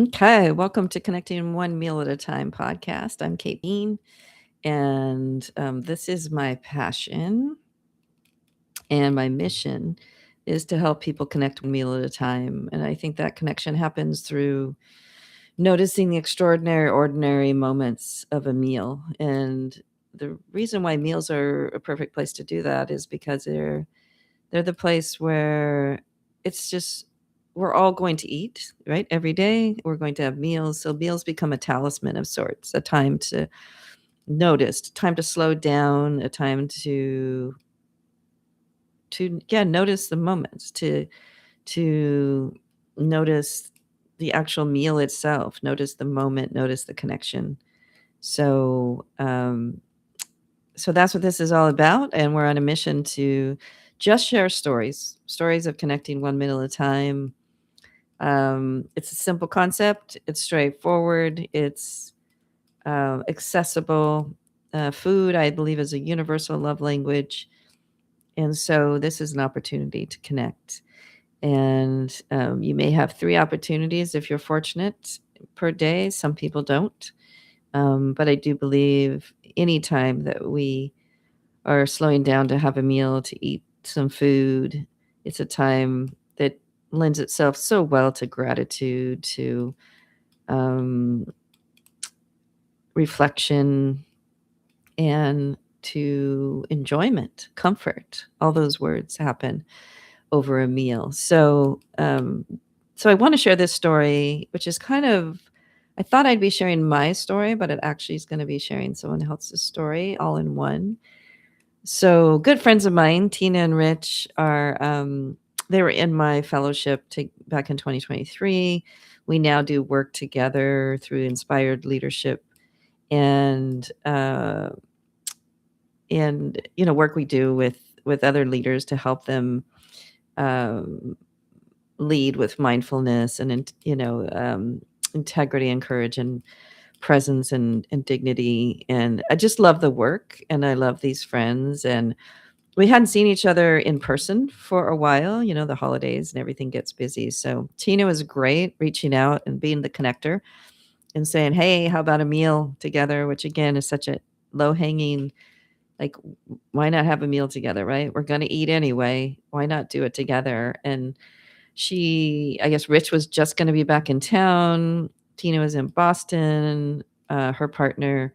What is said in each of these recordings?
Okay, welcome to Connecting One Meal at a Time podcast. I'm Kate Bean, and this is my passion, and my mission is to help people connect one meal at a time. And I think that connection happens through noticing the extraordinary, ordinary moments of a meal. And the reason why meals are a perfect place to do that is because they're the place where it's just we're all going to eat, right? Every day we're going to have meals. So meals become a talisman of sorts, a time to notice, time to slow down, a time to notice the moments, to notice the actual meal itself, notice the moment, notice the connection. So so that's what this is all about, and we're on a mission to just share stories of connecting one meal at a time. It's a simple concept. It's straightforward. It's accessible. Food, I believe, is a universal love language, and so this is an opportunity to connect. And you may have 3 opportunities if you're fortunate per day. Some people don't, but I do believe anytime that we are slowing down to have a meal, to eat some food, it's a time that lends itself so well to gratitude, to um, reflection, and to enjoyment, comfort. All those words happen over a meal. So I want to share this story, which is kind of, I thought I'd be sharing my story, but it actually is going to be sharing someone else's story all in one. So good friends of mine, Tina and Rich, are they were in my fellowship back in 2023. We now do work together through Inspired Leadership, and work we do with other leaders to help them um, lead with mindfulness and integrity and courage and presence and dignity. And I just love the work, and I love these friends. And we hadn't seen each other in person for a while. The holidays and everything gets busy. So Tina was great, reaching out and being the connector and saying, hey, how about a meal together? Which again is such a low hanging, like, why not have a meal together, right? We're going to eat anyway. Why not do it together? And I guess Rich was just going to be back in town. Tina was in Boston. Her partner,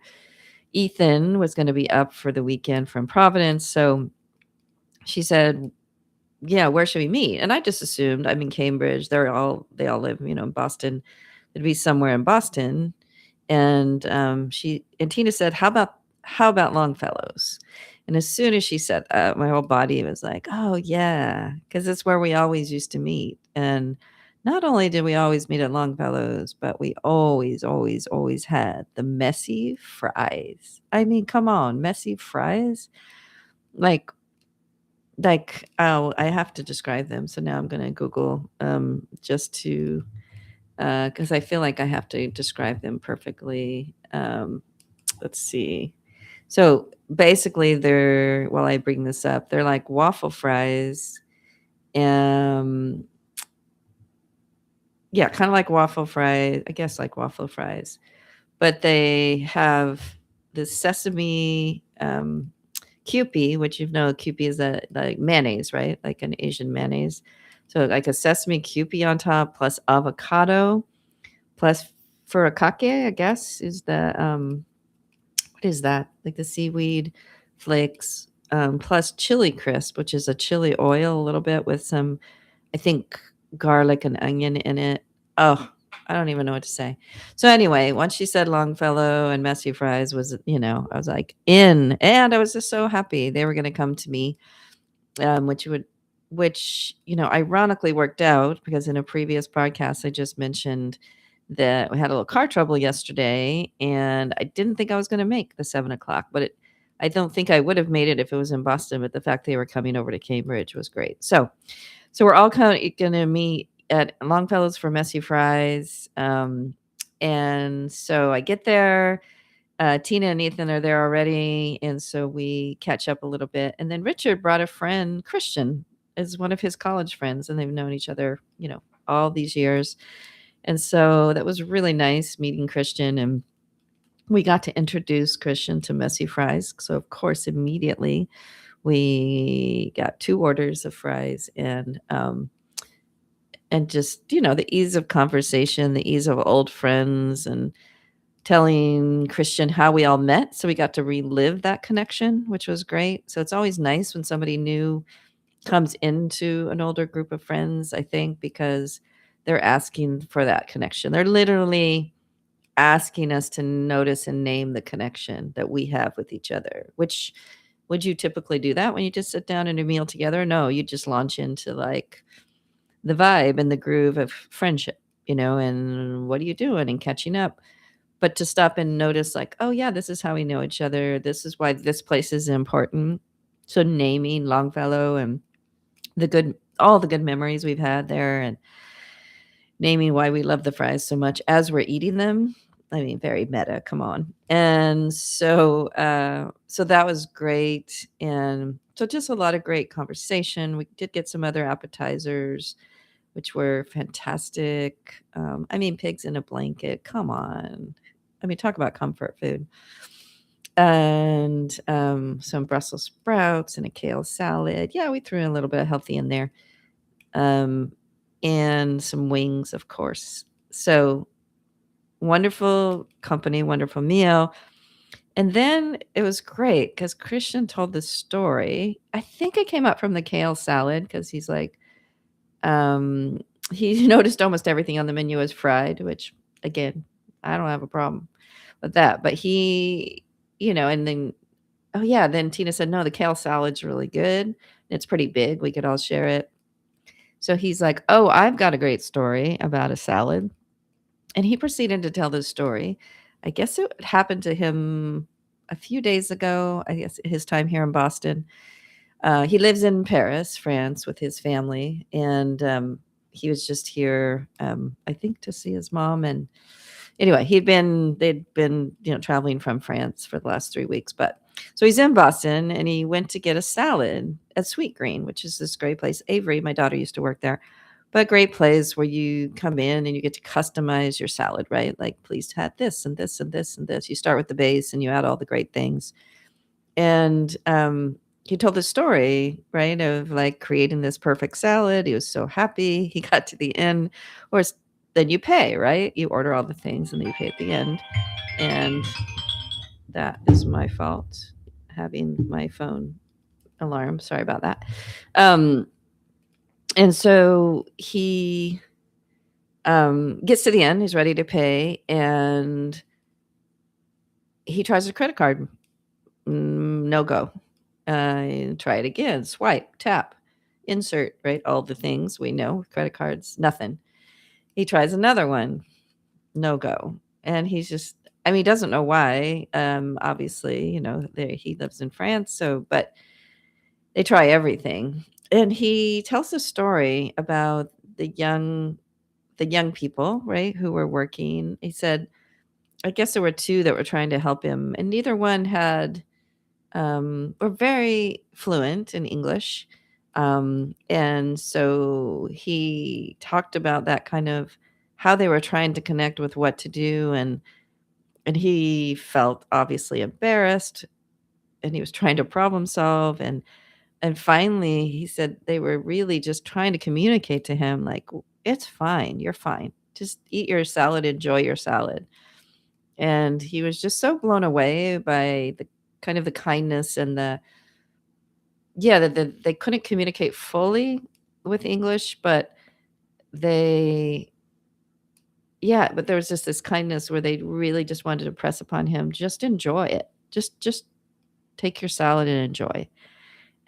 Ethan, was going to be up for the weekend from Providence. So she said, yeah, where should we meet? And I just assumed I'm in Cambridge. They all live, in Boston. It'd be somewhere in Boston. And Tina said, how about Longfellow's? And as soon as she said that, my whole body was like, oh yeah, because it's where we always used to meet. And not only did we always meet at Longfellow's, but we always, always, always had the messy fries. I mean, come on, messy fries? Like oh, I have to describe them. So now I'm going to Google just to, because I feel like I have to describe them perfectly. Let's see. So basically, while I bring this up, they're like waffle fries. Um, yeah, kind of like waffle fries, I guess, like waffle fries, but they have the sesame Kewpie, which Kewpie is a like mayonnaise, right? Like an Asian mayonnaise. So like a sesame Kewpie on top, plus avocado, plus furikake, I guess, is the what is that? Like the seaweed flakes, plus chili crisp, which is a chili oil a little bit with some, I think, garlic and onion in it. Oh, I don't even know what to say. So anyway, once she said Longfellow and messy fries I was like in, and I was just so happy they were going to come to me, which ironically worked out because in a previous podcast I just mentioned that we had a little car trouble yesterday, and I didn't think I was going to make the 7 o'clock, but I don't think I would have made it if it was in Boston. But the fact they were coming over to Cambridge was great. So we're all kind of going to meet at Longfellow's for messy fries. And so I get there. Tina and Ethan are there already, and so we catch up a little bit. And then Richard brought a friend, Christian, is one of his college friends, and they've known each other, all these years. And so that was really nice meeting Christian, and we got to introduce Christian to messy fries. So of course, immediately we got 2 orders of fries, and just, the ease of conversation, the ease of old friends, and telling Christian how we all met. So we got to relive that connection, which was great. So it's always nice when somebody new comes into an older group of friends, I think, because they're asking for that connection. They're literally asking us to notice and name the connection that we have with each other, which would you typically do that when you just sit down and a meal together? No, you just launch into like the vibe and the groove of friendship, and what are you doing and catching up. But to stop and notice, like, oh, yeah, this is how we know each other. This is why this place is important. So naming Longfellow and all the good memories we've had there, and naming why we love the fries so much as we're eating them. I mean, very meta, come on. And so that was great. And so just a lot of great conversation. We did get some other appetizers, which were fantastic. I mean, pigs in a blanket, come on. I mean, talk about comfort food. And some Brussels sprouts and a kale salad. Yeah, we threw in a little bit of healthy in there. Um, and some wings, of course. So wonderful company, wonderful meal. And then it was great because Christian told the story. I think it came up from the kale salad because he's like, um, he noticed almost everything on the menu was fried, which again, I don't have a problem with that. But and then, oh yeah, then Tina said, no, the kale salad's really good. It's pretty big. We could all share it. So he's like, oh, I've got a great story about a salad. And he proceeded to tell this story. I guess it happened to him a few days ago, I guess his time here in Boston. He lives in Paris, France, with his family. And he was just here, I think, to see his mom. And anyway, they'd been, traveling from France for the last 3 weeks. But so he's in Boston and he went to get a salad at Sweet Green, which is this great place. Avery, my daughter, used to work there. But great place where you come in and you get to customize your salad, right? Like, please add this and this and this and this. You start with the base and you add all the great things. And he told the story, right, of like creating this perfect salad. He was so happy. He got to the end. Or then you pay, right? You order all the things and then you pay at the end. And that is my fault, having my phone alarm. Sorry about that. And so he gets to the end. He's ready to pay, and he tries a credit card. No go. Try it again. Swipe, tap, insert, right? All the things we know with credit cards. Nothing. He tries another one. No go. And he's just, I mean, he doesn't know why. Obviously, he lives in France. So, but they try everything. And he tells a story about the young people, right, who were working. He said, I guess there were 2 that were trying to help him, and neither one were very fluent in English. And so he talked about that kind of how they were trying to connect with what to do, and he felt obviously embarrassed, and he was trying to problem solve, and finally he said they were really just trying to communicate to him like, it's fine, you're fine. Just eat your salad, enjoy your salad. And he was just so blown away by the kind of the kindness and that they couldn't communicate fully with English, but they but there was just this kindness where they really just wanted to press upon him, just enjoy it. Just take your salad and enjoy.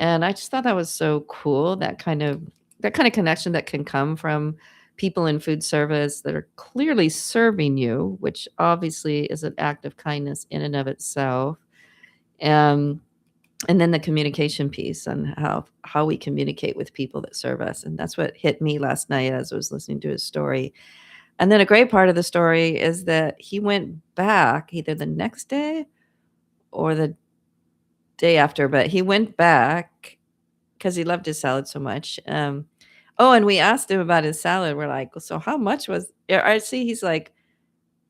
And I just thought that was so cool, that kind of connection that can come from people in food service that are clearly serving you, which obviously is an act of kindness in and of itself. Um, and then the communication piece on how we communicate with people that serve us. And that's what hit me last night as I was listening to his story. And then a great part of the story is that he went back either the next day or the day after, but he went back because he loved his salad so much. Oh, and we asked him about his salad. We're like, "So how much was" I see he's like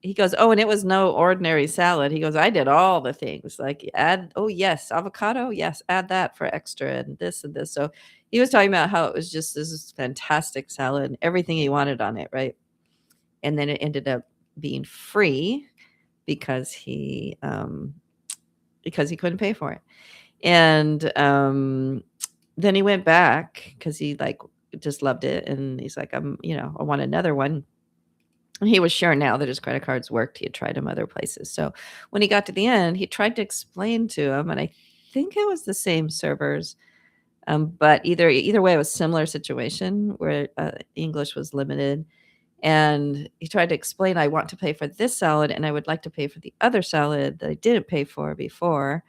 he goes, "Oh, and it was no ordinary salad." He goes, "I did all the things, like, add oh, yes, avocado? Yes, add that for extra and this and this." So, he was talking about how it was just this fantastic salad and everything he wanted on it, right? And then it ended up being free because because he couldn't pay for it. And, then he went back because he, like, just loved it, and he's like, I want another one." And he was sure now that his credit cards worked. He had tried them other places. So when he got to the end, he tried to explain to him, and I think it was the same servers, but either way, it was similar situation where English was limited. And he tried to explain, "I want to pay for this salad, and I would like to pay for the other salad that I didn't pay for before."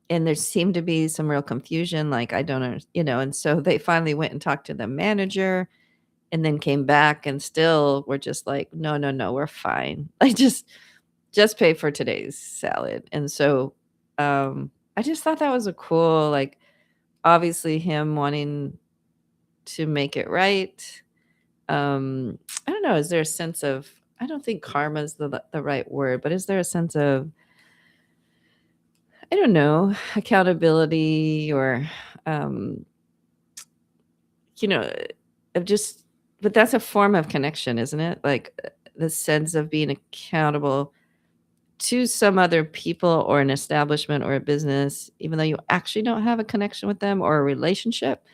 And there seemed to be some real confusion, like, I don't and so they finally went and talked to the manager and then came back and still were just like, "No, no, no, we're fine. I just pay for today's salad." And so, I just thought that was a cool, like, obviously him wanting to make it right. I don't know, is there a sense of I don't think karma is the right word, but is there a sense of, I don't know, accountability or, um, you know, of just but that's a form of connection, isn't it? Like, the sense of being accountable to some other people or an establishment or a business, even though you actually don't have a connection with them or a relationship,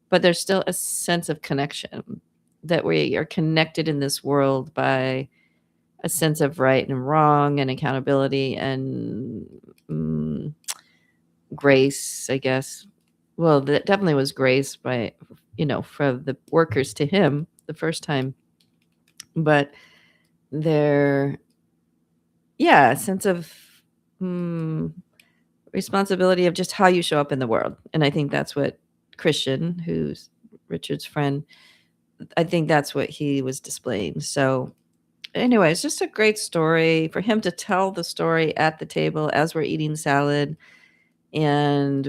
but there's still a sense of connection that we are connected in this world by a sense of right and wrong and accountability and, mm, grace, I guess. Well, that definitely was grace by, from the workers to him the first time, but there yeah, a sense of, mm, responsibility of just how you show up in the world, and I think that's what Christian, who's Richard's friend, I think that's what he was displaying. So, anyway, it's just a great story for him to tell the story at the table as we're eating salad, and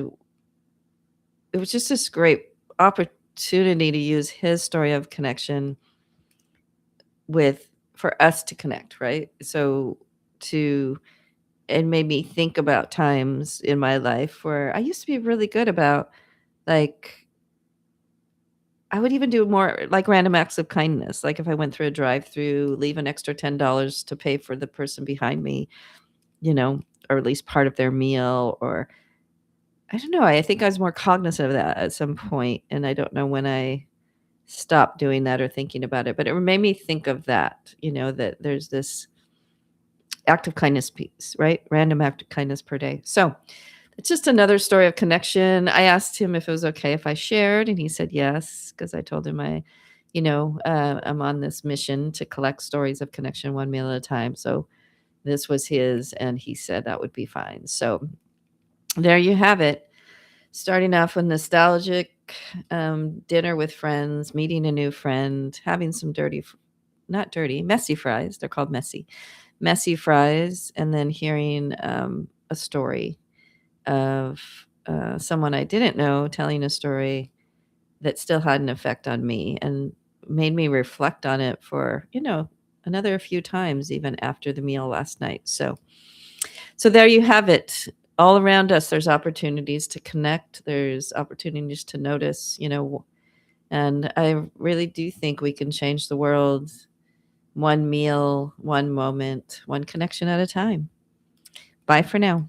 it was just this great opportunity to use his story of connection with for us to connect, right? So to it made me think about times in my life where I used to be really good about, like, I would even do more like random acts of kindness. Like if I went through a drive-through, leave an extra $10 to pay for the person behind me, you know, or at least part of their meal, or I don't know. I think I was more cognizant of that at some point, and I don't know when I stopped doing that or thinking about it, but it made me think of that, that there's this act of kindness piece, right? Random act of kindness per day. So it's just another story of connection. I asked him if it was okay if I shared, and he said yes, because I told him I'm on this mission to collect stories of connection one meal at a time. So this was his, and he said that would be fine. So there you have it. Starting off with nostalgic dinner with friends, meeting a new friend, having some not dirty, messy fries. They're called messy fries, and then hearing a story of someone I didn't know telling a story that still had an effect on me and made me reflect on it for, another few times even after the meal last night. So there you have it. All around us, there's opportunities to connect. There's opportunities to notice, and I really do think we can change the world one meal, one moment, one connection at a time. Bye for now.